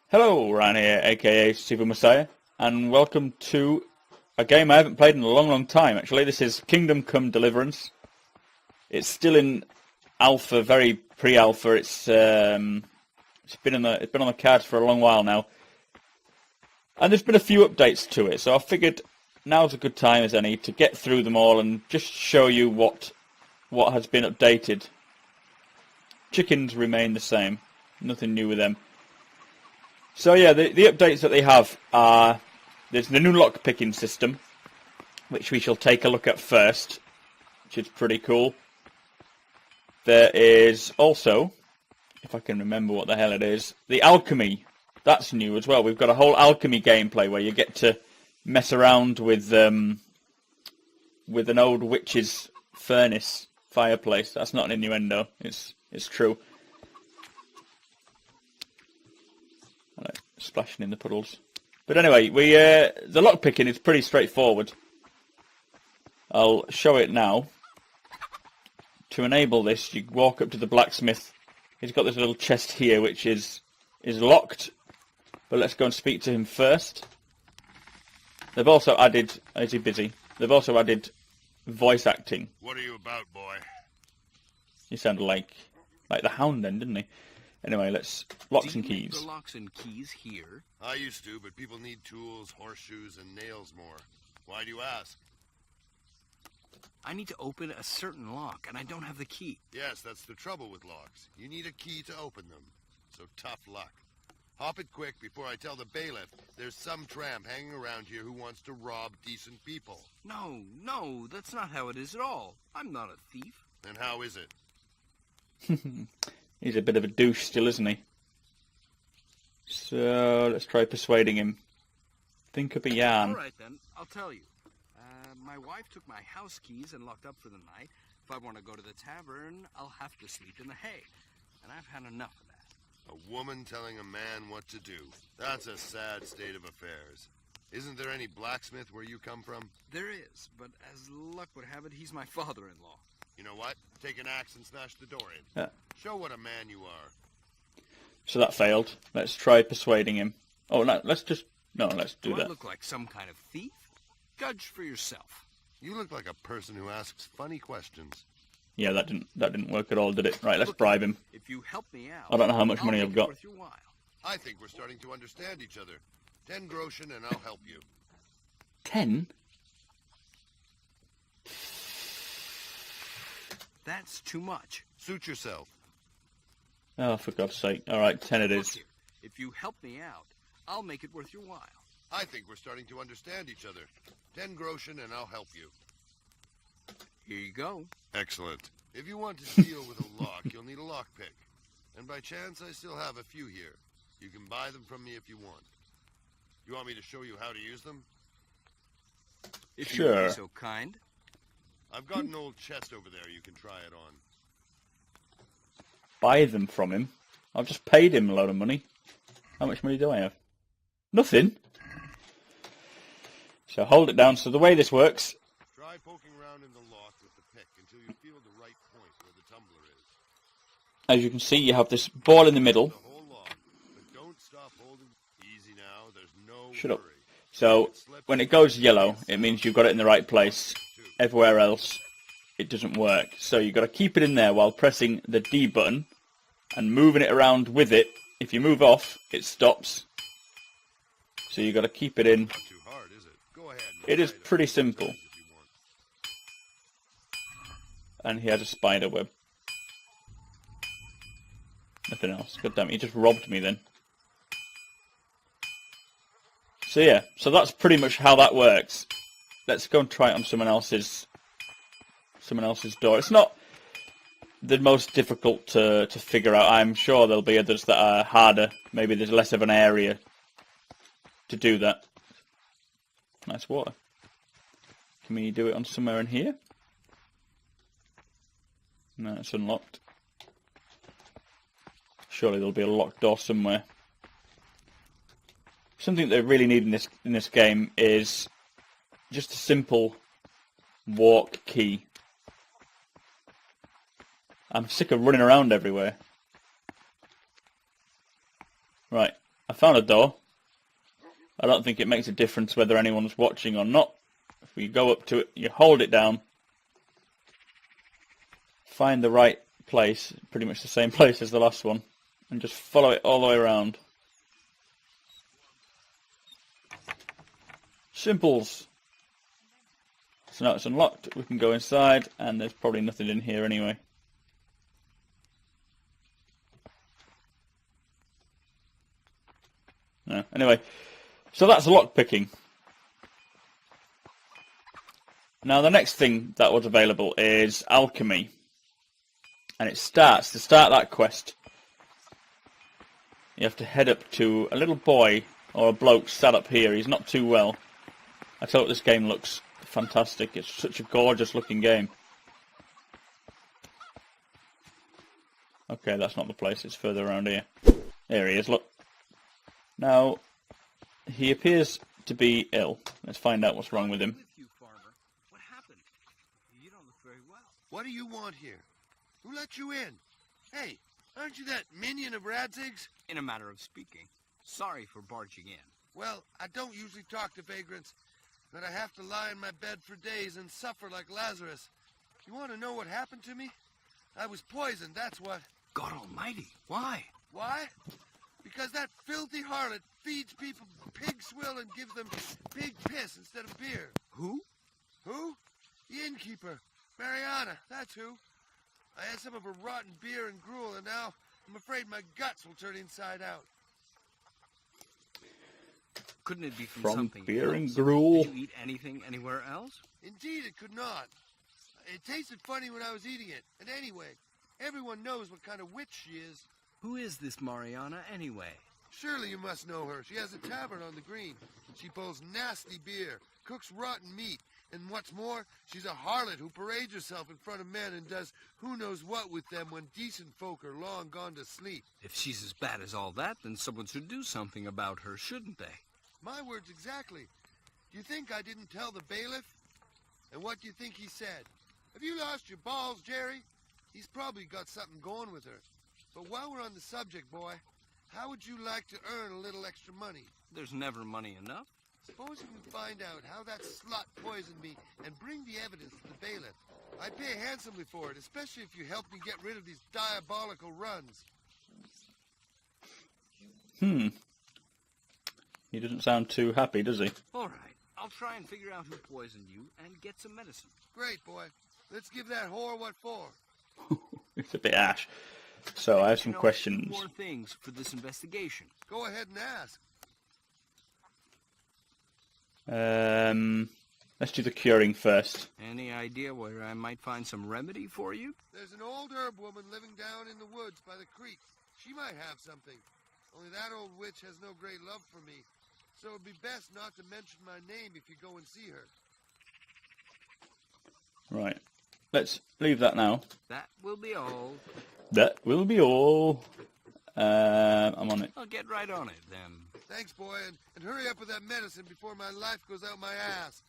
Hello, Ryan here, aka Super Messiah, and welcome to a game I haven't played in a long time, actually. This is Kingdom Come Deliverance. It's still in alpha, very pre-alpha. It's been on the cards for a long while now. And there's been a few updates to it, so I figured now's a good time as any to get through them all and just show you what has been updated. Chickens remain the same, nothing new with them. So yeah, the updates that they have are, there's the new lock picking system, which we shall take a look at first, which is pretty cool. There is also, if I can remember what the hell it is, the Alchemy. That's new as well. We've got a whole Alchemy gameplay where you get to mess around with an old witch's furnace fireplace. That's not an innuendo. It's true. I like splashing in the puddles. But anyway, the lock picking is pretty straightforward. I'll show it now. To enable this, you walk up to the blacksmith. He's got this little chest here, which is locked. But let's go and speak to him first. They've also added... Is he busy? They've also added voice acting. What are you about, boy? He sounded like the Hound then, didn't he? Anyway, let's... Locks and keys. Do you make the locks and keys here? I used to, but people need tools, horseshoes, and nails more. Why do you ask? I need to open a certain lock, and I don't have the key. Yes, that's the trouble with locks. You need a key to open them. So tough luck. Hop it quick before I tell the bailiff there's some tramp hanging around here who wants to rob decent people. No, that's not how it is at all. I'm not a thief. Then how is it? He's a bit of a douche still, isn't he? So, let's try persuading him. Think up a yarn. All right, then. I'll tell you. My wife took my house keys and locked up for the night. If I want to go to the tavern, I'll have to sleep in the hay. And I've had enough of that. A woman telling a man what to do. That's a sad state of affairs. Isn't there any blacksmith where you come from? There is, but as luck would have it, he's my father-in-law. You know what? Take an axe and smash the door in. Yeah. Show what a man you are. So that failed. Let's try persuading him. Oh, no, let's do Do I that. look like some kind of thief? Judge for yourself. You look like a person who asks funny questions. Yeah, that didn't work at all, did it? Right, let's bribe him. If you help me out, I don't know how much money I'll I've make got. it worth your while. I think we're starting to understand each other. 10 groschen and I'll help you. 10? That's too much. Suit yourself. Oh, for God's sake. All right, 10 it Look is. here, if you help me out, I'll make it worth your while. I think we're starting to understand each other. 10 groschen and I'll help you. Here you go. Excellent. If you want to deal with a lock, you'll need a lockpick. And by chance, I still have a few here. You can buy them from me if you want. You want me to show you how to use them? If Sure. you'd be so kind. I've got an old chest over there you can try it on. Buy them from him. I've just paid him a load of money. How much money do I have? Nothing. So hold it down. So the way this works... Try poking around in the lock with the pick until you feel the right point where the tumbler is. As you can see, you have this ball in the middle. The whole lock, but don't stop holding. Easy now, there's no Shut up. worry. So when it goes yellow, it means you've got it in the right place. Everywhere else, it doesn't work. So you've got to keep it in there while pressing the D button and moving it around with it. If you move off, it stops. So you've got to keep it in. Not too hard, is it? Go ahead. and It is try it pretty as simple. times as you want. And he has a spider web. Nothing else. God damn it, he just robbed me then. So yeah, so that's pretty much how that works. Let's go and try it on someone else's door. It's not the most difficult to figure out. I'm sure there'll be others that are harder. Maybe there's less of an area to do that. Nice water. Can we do it on somewhere in here? No, it's unlocked. Surely there'll be a locked door somewhere. Something they really need in this game is just a simple walk key. I'm sick of running around everywhere. Right, I found a door. I don't think it makes a difference whether anyone's watching or not. If we go up to it, you hold it down, find the right place, pretty much the same place as the last one, and just follow it all the way around. Simples. So now it's unlocked, we can go inside, and there's probably nothing in here anyway. No. Anyway, so that's lock picking. Now the next thing that was available is Alchemy. And it starts, to start that quest, you have to head up to a little boy, or a bloke sat up here. He's not too well. I tell you what, this game looks fantastic. It's such a gorgeous looking game. Okay, that's not the place, it's further around here. There he is, look. Now, he appears to be ill. Let's find out what's wrong with him. What happened? You don't look very well. What do you want here? Who let you in? Hey, aren't you that minion of Radzig's? In a matter of speaking. Sorry for barging in. Well, I don't usually talk to vagrants, but I have to lie in my bed for days and suffer like Lazarus. You want to know what happened to me? I was poisoned, that's what. God almighty, why? Why? Because that filthy harlot feeds people pig swill and gives them pig piss instead of beer. Who? Who? The innkeeper. Mariana, that's who. I had some of her rotten beer and gruel, and now I'm afraid my guts will turn inside out. Couldn't it be from From something beer else? and gruel? Did you eat anything anywhere else? Indeed, it could not. It tasted funny when I was eating it. And anyway, everyone knows what kind of witch she is. Who is this Mariana anyway? Surely you must know her. She has a tavern on the green. She pulls nasty beer, cooks rotten meat, and what's more, she's a harlot who parades herself in front of men and does who knows what with them when decent folk are long gone to sleep. If she's as bad as all that, then someone should do something about her, shouldn't they? My words exactly. Do you think I didn't tell the bailiff? And what do you think he said? Have you lost your balls, Jerry? He's probably got something going with her. But while we're on the subject, boy, how would you like to earn a little extra money? There's never money enough. Suppose you can find out how that slut poisoned me and bring the evidence to the bailiff. I'd pay handsomely for it, especially if you help me get rid of these diabolical runs. He doesn't sound too happy, does he? All right, I'll try and figure out who poisoned you and get some medicine. Great, boy. Let's give that whore what for. It's a bit ash. So I have some You know, questions. More things for this investigation. Go ahead and ask. Let's do the curing first. Any idea where I might find some remedy for you? There's an old herb woman living down in the woods by the creek. She might have something. Only that old witch has no great love for me. So it'd be best not to mention my name if you go and see her. Right. Let's leave that now. That will be all. That will be all. I'm on it. I'll get right on it, then. Thanks, boy, and hurry up with that medicine before my life goes out my ass.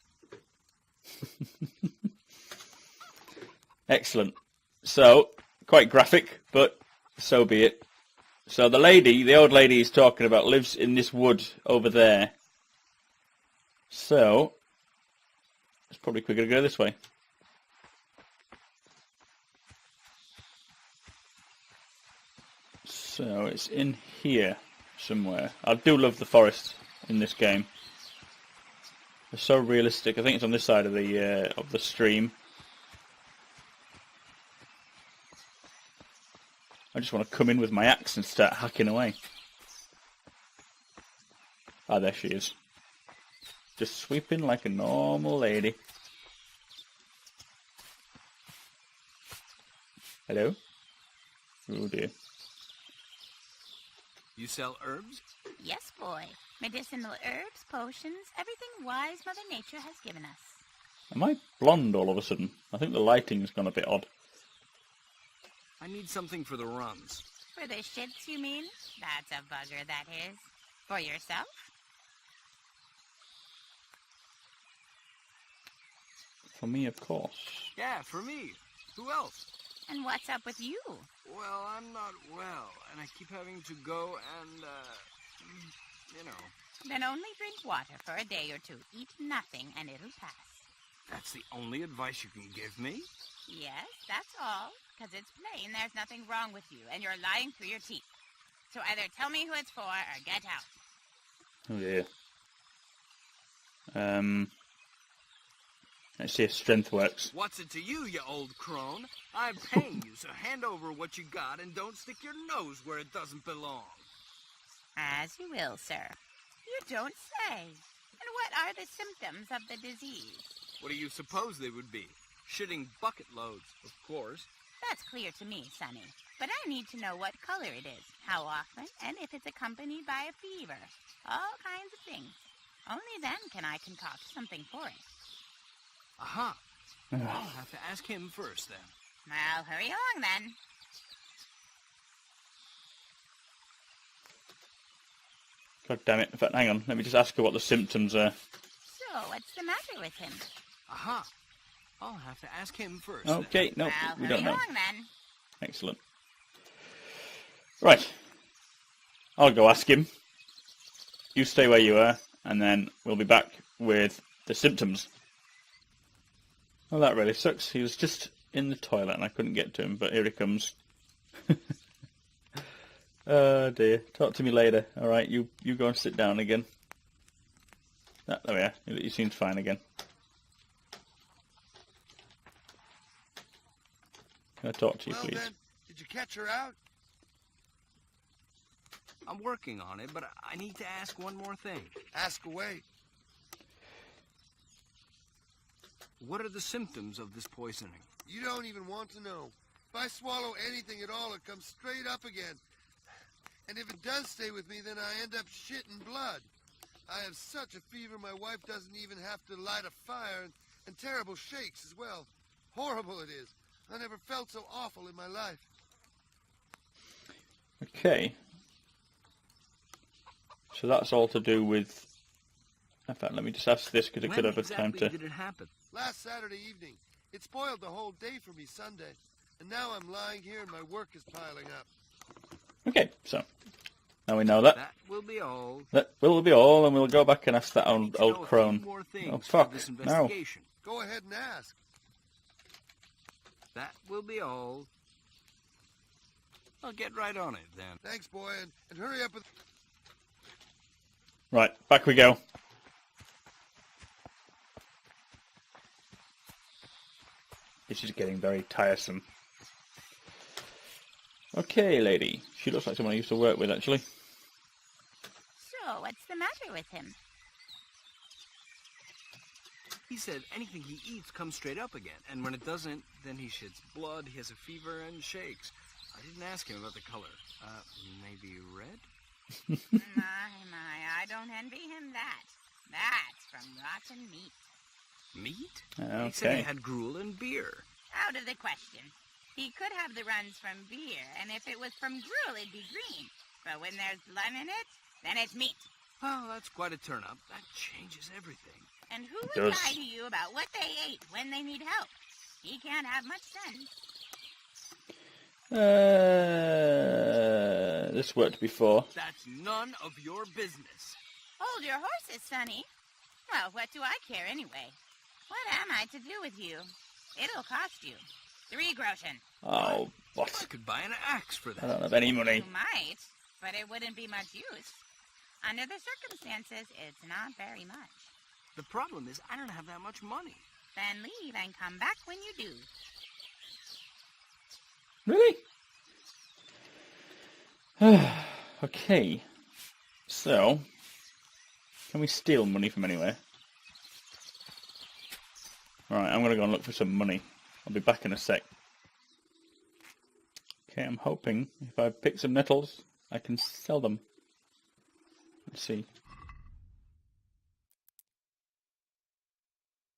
Excellent. So, quite graphic, but so be it. So the old lady he's talking about, lives in this wood over there. So, it's probably quicker to go this way. So, it's in here somewhere. I do love the forest in this game. They're so realistic. I think it's on this side of the stream. I just want to come in with my axe and start hacking away. Ah, there she is. Just sweeping like a normal lady. Hello? Oh dear. You sell herbs? Yes, boy. Medicinal herbs, potions, everything wise Mother Nature has given us. Am I blonde all of a sudden? I think the lighting's gone a bit odd. I need something for the runs. For the shits, you mean? That's a bugger, that is. For yourself? For me, of course. Yeah, for me. Who else? And what's up with you? Well, I'm not well, and I keep having to go and, you know. Then only drink water for a day or two. Eat nothing and it'll pass. That's the only advice you can give me? Yes, that's all. Because it's plain there's nothing wrong with you, and you're lying through your teeth. So either tell me who it's for, or get out. Oh dear. Let's see if strength works. What's it to you, you old crone? I'm paying you, so hand over what you got and don't stick your nose where it doesn't belong. As you will, sir. You don't say. And what are the symptoms of the disease? What do you suppose they would be? Shitting bucket loads, of course. That's clear to me, Sonny. But I need to know what color it is, how often, and if it's accompanied by a fever. All kinds of things. Only then can I concoct something for it. Aha. I'll have to ask him first, then. Well, hurry along, then. God damn it. In fact, hang on. Let me just ask her what the symptoms are. So, what's the matter with him? Aha. I'll have to ask him first. Okay, no, Well, we hurry don't know. along, then. Excellent. Right. I'll go ask him. You stay where you are, and then we'll be back with the symptoms. Well, that really sucks. He was just in the toilet and I couldn't get to him, but here he comes. Oh dear. Talk to me later. Alright, you go and sit down again. Ah, there we are. He seems fine again. Can I talk to you, Well please? then, did you catch her out? I'm working on it, but I need to ask one more thing. Ask away. What are the symptoms of this poisoning? You don't even want to know. If I swallow anything at all, it comes straight up again. And if it does stay with me, then I end up shitting blood. I have such a fever, my wife doesn't even have to light a fire, and terrible shakes as well. Horrible it is. I never felt so awful in my life. Okay. So that's all to do with... In fact, let me just ask this, because it could have a time to... When exactly did it happen? Last Saturday evening. It spoiled the whole day for me Sunday. And now I'm lying here and my work is piling up. Okay, so now we know that. That will be all. That will be all, and we'll go back and ask that I need old to know a crone. few more things Oh, for fuck, this no. investigation. Go ahead and ask. That will be all. I'll get right on it then. Thanks, boy, and hurry up with... Right, back we go. This is getting very tiresome. Okay, lady. She looks like someone I used to work with, actually. So, what's the matter with him? He said anything he eats comes straight up again, and when it doesn't, then he shits blood, he has a fever, and shakes. I didn't ask him about the color. Maybe red? My, I don't envy him that. That's from rotten meat. Meat? Okay. He said he had gruel and beer. Out of the question. He could have the runs from beer, and if it was from gruel, it'd be green. But when there's blood in it, then it's meat. Well, that's quite a turn-up. That changes everything. And who It would does. lie to you about what they ate when they need help? He can't have much sense. This worked before. That's none of your business. Hold your horses, Sonny. Well, what do I care anyway? What am I to do with you? It'll cost you 3 groschen. Oh, I what? could buy an axe for I that. don't have any money. You might, but it wouldn't be much use. Under the circumstances, it's not very much. The problem is I don't have that much money. Then leave and come back when you do. Really? Okay. So, can we steal money from anywhere? Alright, I'm going to go and look for some money. I'll be back in a sec. Okay, I'm hoping if I pick some nettles, I can sell them. Let's see.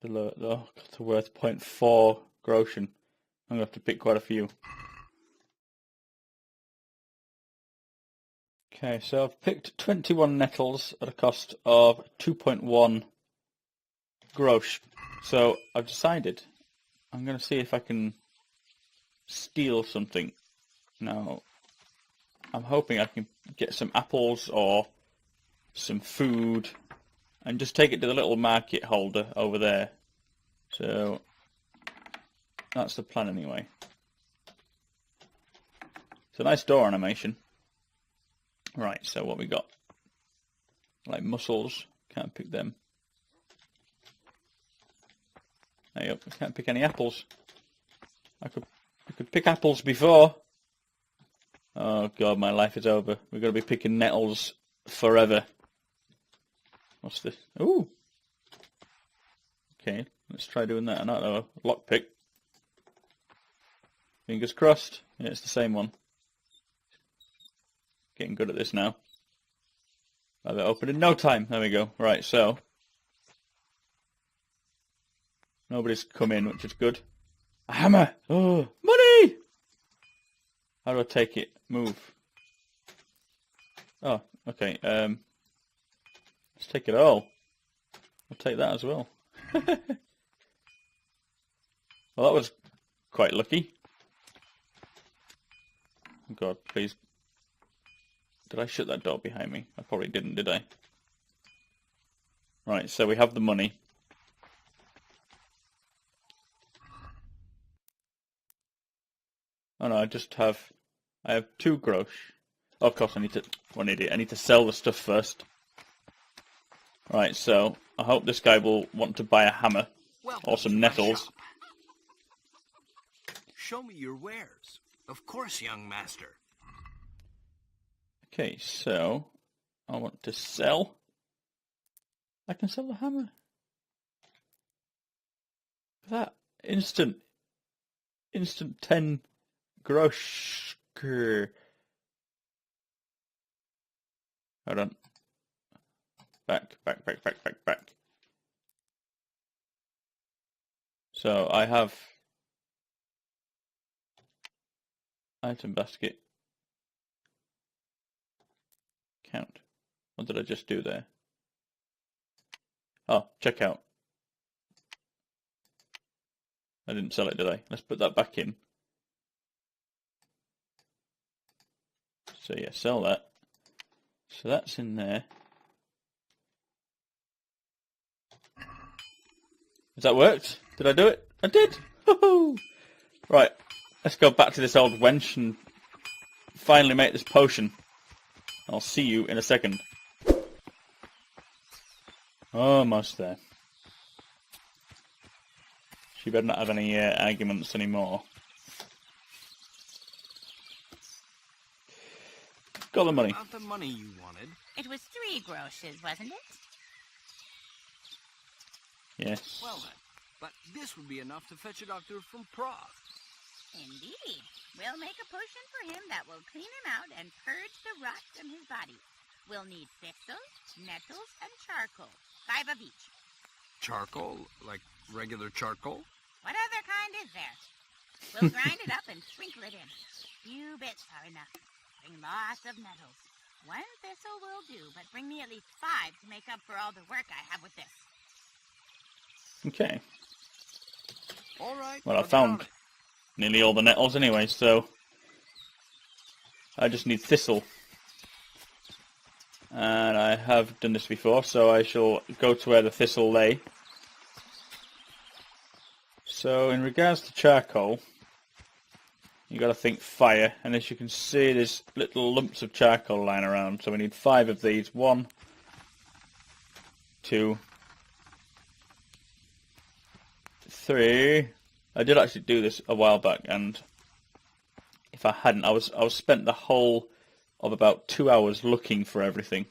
They're worth 0.4 groschen. I'm going to have to pick quite a few. Okay, so I've picked 21 nettles at a cost of 2.1 grosch. So I've decided I'm going to see if I can steal something. Now, I'm hoping I can get some apples or some food, and just take it to the little market holder over there. So that's the plan anyway. It's a nice door animation. Right, so what we got? Like mussels, can't pick them. There you go, can't pick any apples. I could pick apples before. Oh god, my life is over. We're going to be picking nettles forever. What's this? Ooh! Okay, let's try doing that. I don't know, a lockpick. Fingers crossed. Yeah, it's the same one. Getting good at this now. Have it open in no time. There we go. Right, so. Nobody's come in, which is good. A hammer! Oh, money! How do I take it? Move. Oh, okay. Let's take it all. I'll take that as well. Well, that was quite lucky. Oh God, please. Did I shut that door behind me? I probably didn't, did I? Right, so we have the money. Oh no, I have 2 grosh. Oh, of course I need to, what an idiot, I need to sell the stuff first. Right, so I hope this guy will want to buy a hammer. Welcome or some to my nettles. shop. Show me your wares. Of course, young master. Okay, so I want to sell. I can sell the hammer. That instant 10 grosh. Hold on. Back. So I have item basket. Count. What did I just do there? Oh, checkout. I didn't sell it, did I? Let's put that back in. So yeah, sell that. So that's in there. Has that worked? Did I do it? I did! Woohoo! Right, let's go back to this old wench and finally make this potion. I'll see you in a second. Almost there. She better not have any arguments anymore. Got the money. About the money you wanted. It was 3 grosses, wasn't it? Yes. Well then, but this would be enough to fetch a doctor from Prague. Indeed. We'll make a potion for him that will clean him out and purge the rot from his body. We'll need thistles, nettles, and charcoal. 5 of each. Charcoal? Like regular charcoal? What other kind is there? We'll grind it up and sprinkle it in. Few bits are enough. Bring lots of nettles. 1 thistle will do, but bring me at least 5 to make up for all the work I have with this. Okay. All right. Well, I found nearly all the nettles anyway, so I just need thistle. And I have done this before, so I shall go to where the thistle lay. So in regards to charcoal, you got to think fire, and as you can see there's little lumps of charcoal lying around, so we need 5 of these. 1, 2, 3. I did actually do this a while back, and if I hadn't, I was spent the whole of about 2 hours looking for everything.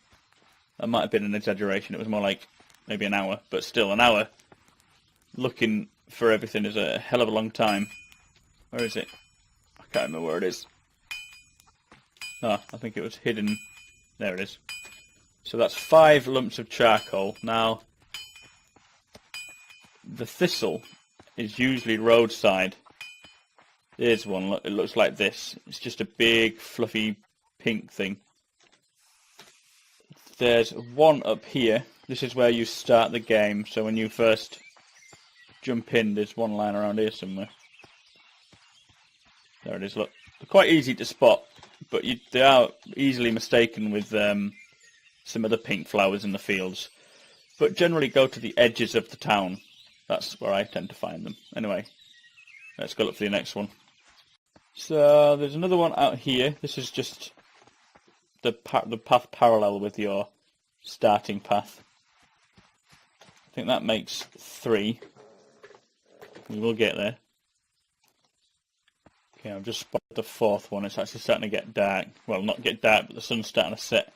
That might have been an exaggeration. It was more like maybe an hour, but still, an hour looking for everything is a hell of a long time. Where is it? I can't remember where it is. Ah, I think it was hidden. There it is. So that's 5 lumps of charcoal. Now, the thistle is usually roadside. Here's one. Look, it looks like this. It's just a big, fluffy, pink thing. There's one up here. This is where you start the game. So when you first jump in, there's one lying around here somewhere. There it is. Look, they're quite easy to spot, but they are easily mistaken with some of the pink flowers in the fields. But generally go to the edges of the town. That's where I tend to find them. Anyway, let's go look for the next one. So there's another one out here. This is just the path parallel with your starting path. I think that makes 3. We will get there. Okay, I've just spotted the 4th one. It's actually starting to get dark. Well, not get dark, but the sun's starting to set.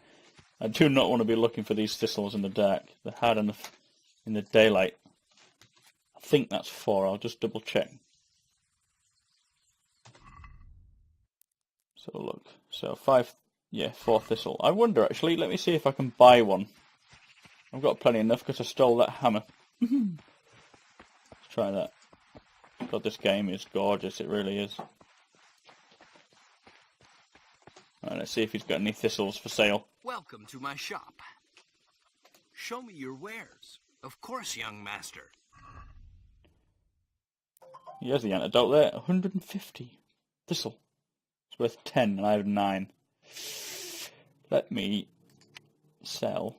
I do not want to be looking for these thistles in the dark. They're hard enough in the daylight. I think that's 4. I'll just double check. So look. So 5, yeah, 4 thistle. I wonder actually, let me see if I can buy one. I've got plenty enough because I stole that hammer. Let's try that. God, this game is gorgeous, it really is. Right, let's see if he's got any thistles for sale. Welcome to my shop. Show me your wares. Of course, young master. Here's the antidote there. 150 thistle. It's worth 10 and I have 9. Let me sell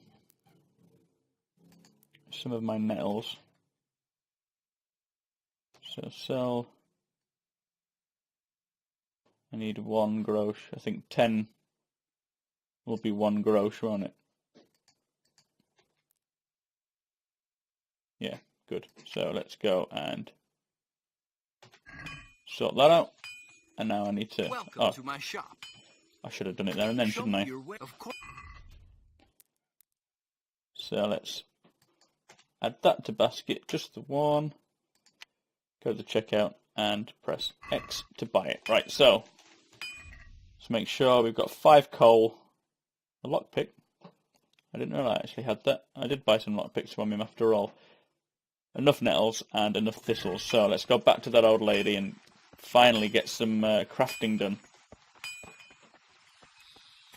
some of my nettles. So sell. I need 1 grosch. I think 10 will be 1 grosch, won't it? Yeah, good. So let's go and sort that out. And now I need to... Welcome to my shop. I should have done it there and then, shouldn't I? Of course. So let's add that to basket, just the 1. Go to checkout and press X to buy it. Right, so let's make sure we've got 5 coal, a lockpick. I didn't know I actually had that. I did buy some lockpicks from him after all. Enough nettles and enough thistles. So let's go back to that old lady and finally get some crafting done.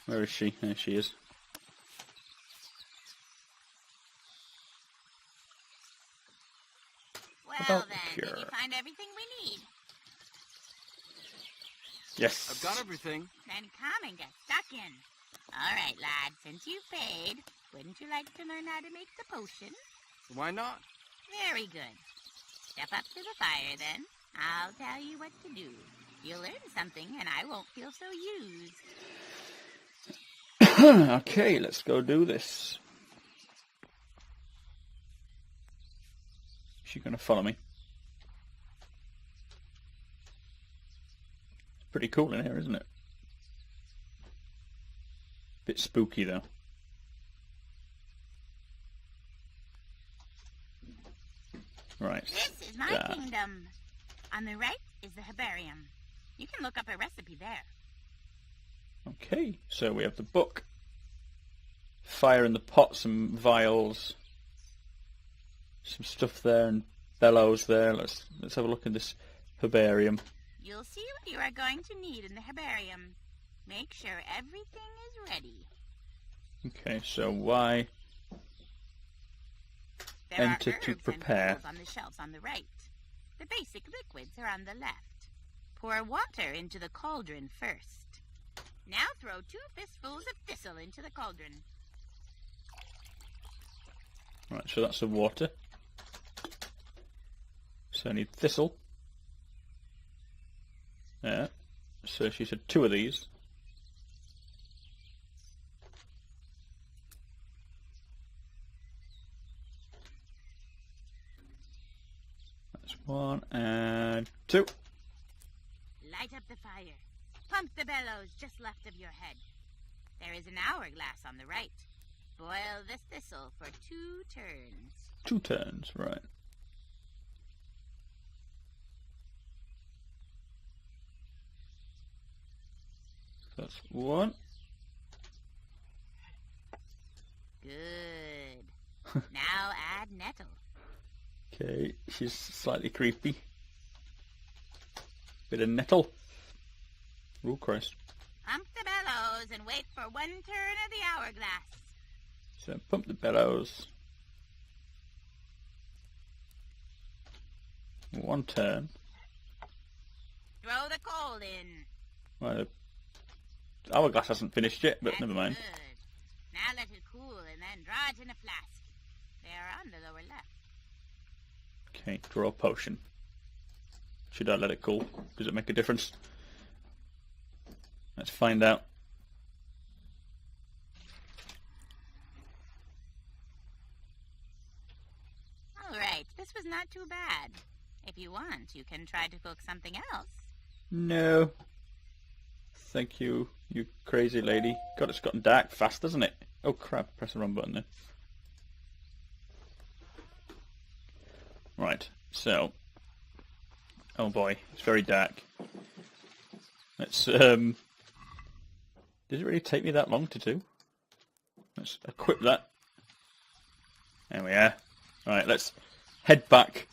Where is she? There she is. Well then, did you find everything we need? Yes. I've got everything. Then come and get stuck in. All right, lad, since you've paid, wouldn't you like to learn how to make the potion? Why not? Very good. Step up to the fire, then. I'll tell you what to do. You'll learn something, and I won't feel so used. Okay, let's go do this. Is she going to follow me? It's pretty cool in here, isn't it? Bit spooky, though. Right. This is my kingdom. On the right is the herbarium. You can look up a recipe there. Okay, so we have the book. Fire in the pot, some vials. Some stuff there and bellows there. Let's have a look at this herbarium. You'll see what you are going to need in the herbarium. Make sure everything is ready. Okay, so why There enter are to herbs prepare? and tools on the shelves on the right. The basic liquids are on the left. Pour water into the cauldron first. Now throw 2 fistfuls of thistle into the cauldron. Right, so that's the water. So I need thistle. Yeah. So she said 2 of these. That's 1 and 2. Light up the fire. Pump the bellows just left of your head. There is an hourglass on the right. Boil this thistle for 2 turns. 2 turns, right. That's 1. Good. Now add nettle. Okay, she's slightly creepy. Bit of nettle. Oh, Christ. Pump the bellows and wait for 1 turn of the hourglass. So pump the bellows. 1 turn. Throw the coal in. Right, the hourglass hasn't finished yet, but That's never mind. Good. Now let it cool and then draw it in a flask. They are on the lower left. Okay, draw a potion. Should I let it cool? Does it make a difference? Let's find out. Alright, this was not too bad. If you want, you can try to cook something else. No. Thank you, you crazy lady. God, it's gotten dark fast, hasn't it? Oh crap, press the wrong button there. Right, so... Oh boy, it's very dark. Let's, Did it really take me that long to do? Let's equip that. There we are. Right, let's head back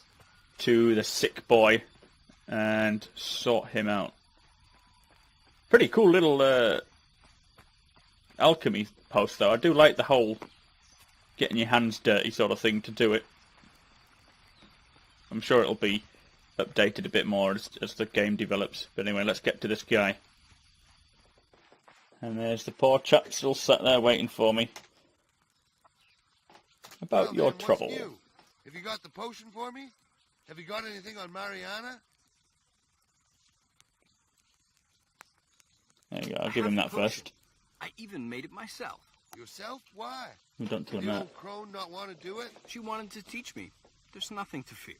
to the sick boy and sort him out. Pretty cool little alchemy post, though. I do like the whole getting your hands dirty sort of thing to do it. I'm sure it'll be updated a bit more as the game develops. But anyway, let's get to this guy. And there's the poor chap still sat there waiting for me. About Well, your then, what's trouble. new? Have you got the potion for me? Have you got anything on Mariana? There you go, I'll give him that first. I even made it myself. Yourself? Why? We don't tell Did him the that. old crone not want to do it? She wanted to teach me. There's nothing to fear.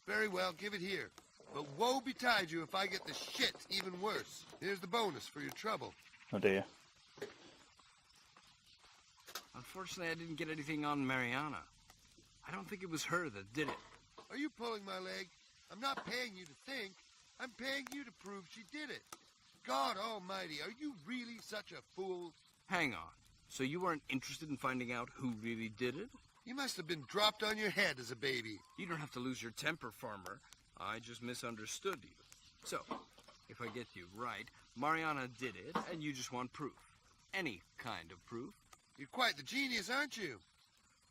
Very well, give it here. But woe betide you if I get the shit even worse. Here's the bonus for your trouble. Oh dear. Unfortunately, I didn't get anything on Mariana. I don't think it was her that did it. Are you pulling my leg? I'm not paying you to think. I'm paying you to prove she did it. God almighty, are you really such a fool? Hang on. So you weren't interested in finding out who really did it? You must have been dropped on your head as a baby. You don't have to lose your temper, farmer. I just misunderstood you. So, if I get you right, Mariana did it, and you just want proof. Any kind of proof. You're quite the genius, aren't you?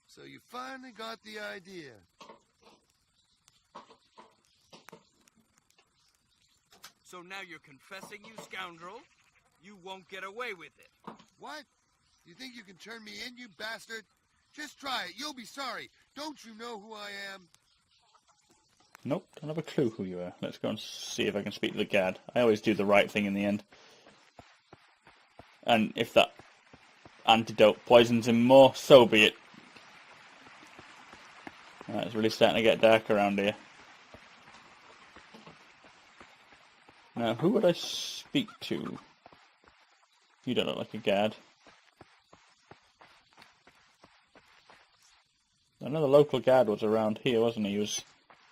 So you finally got the idea. So now you're confessing, you scoundrel? You won't get away with it. What? You think you can turn me in, you bastard? Just try it. You'll be sorry. Don't you know who I am? Nope, don't have a clue who you are. Let's go and see if I can speak to the guard. I always do the right thing in the end. And if that antidote poisons him more, so be it. Right, it's really starting to get dark around here. Now, who would I speak to? You don't look like a guard. I know the local guard was around here, wasn't he?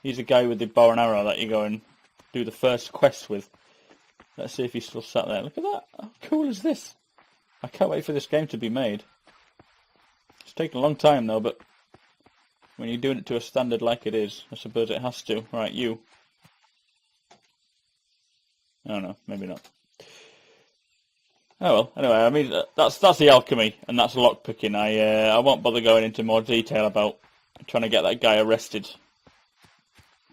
He's the guy with the bow and arrow that you go and do the first quest with. Let's see if he's still sat there. Look at that. How cool is this? I can't wait for this game to be made. It's taken a long time though, but when you're doing it to a standard like it is, I suppose it has to. Right, you. Oh no, maybe not. Oh well, anyway, I mean, that's the alchemy, and that's lockpicking. I won't bother going into more detail about trying to get that guy arrested.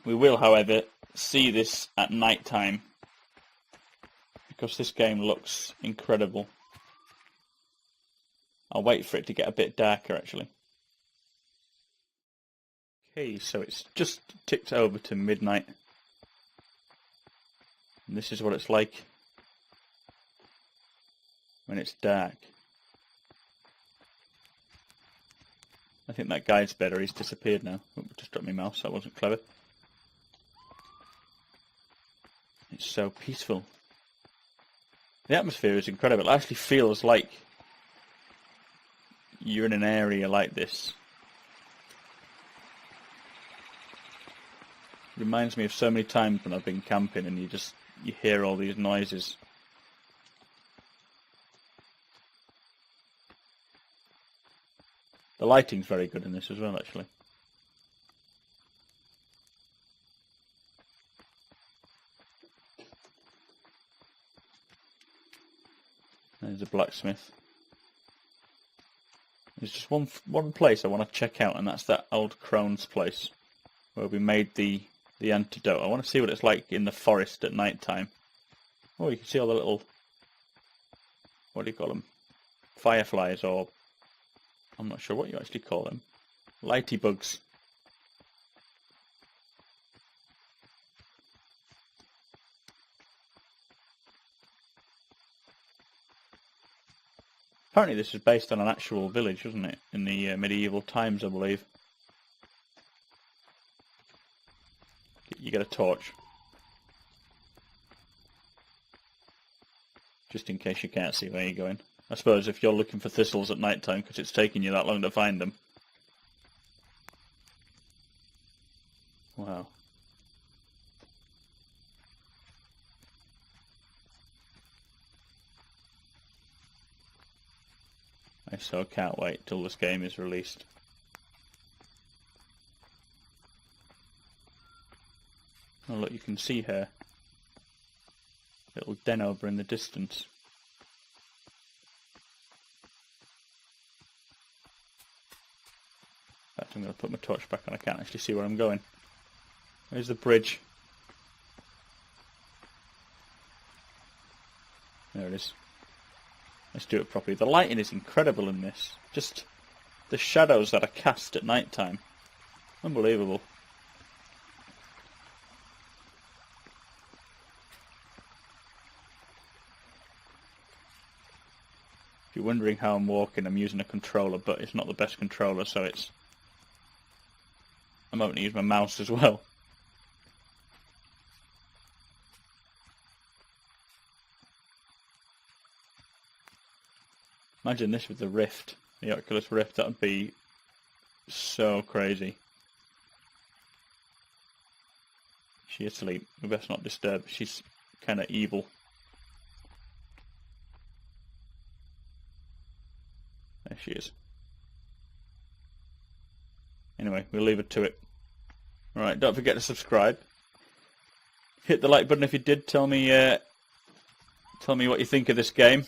We will, however, see this at night time, because this game looks incredible. I'll wait for it to get a bit darker, actually. Okay, so it's just ticked over to midnight. And this is what it's like when it's dark. I think that guy's better. He's disappeared now. Oh, just dropped my mouse. That wasn't clever. It's so peaceful. The atmosphere is incredible. It actually feels like you're in an area like this. It reminds me of so many times when I've been camping and you hear all these noises. The lighting's very good in this as well, actually. There's a blacksmith. There's just one place I want to check out, and that's that old crone's place where we made the antidote. I want to see what it's like in the forest at night time. Oh, you can see all the little, what do you call them? Fireflies or I'm not sure what you actually call them. Lighty bugs. Apparently this is based on an actual village, isn't it? In the medieval times, I believe. You get a torch. Just in case you can't see where you're going. I suppose if you're looking for thistles at night time because it's taking you that long to find them. Wow. I so can't wait till this game is released. Oh look, you can see her. Little den over in the distance. In fact, I'm going to put my torch back on. I can't actually see where I'm going. Where's the bridge? There it is. Let's do it properly. The lighting is incredible in this. Just the shadows that are cast at night time. Unbelievable. If you're wondering how I'm walking, I'm using a controller, but it's not the best controller, so I'm having to use my mouse as well. Imagine this with the Rift, the Oculus Rift, that would be so crazy. She's asleep, we best not disturb, she's kind of evil. There she is. Anyway, we'll leave it to it. Alright, don't forget to subscribe. Hit the like button if you did. Tell me what you think of this game.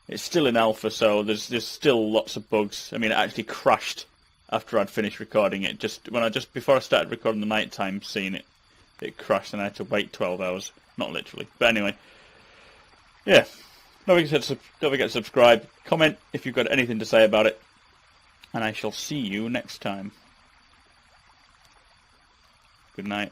It's still in alpha, so there's still lots of bugs. I mean, it actually crashed after I'd finished recording it. Before I started recording the nighttime scene, it crashed and I had to wait 12 hours. Not literally, but anyway. Yeah. Don't forget to subscribe. Comment if you've got anything to say about it. And I shall see you next time. Good night.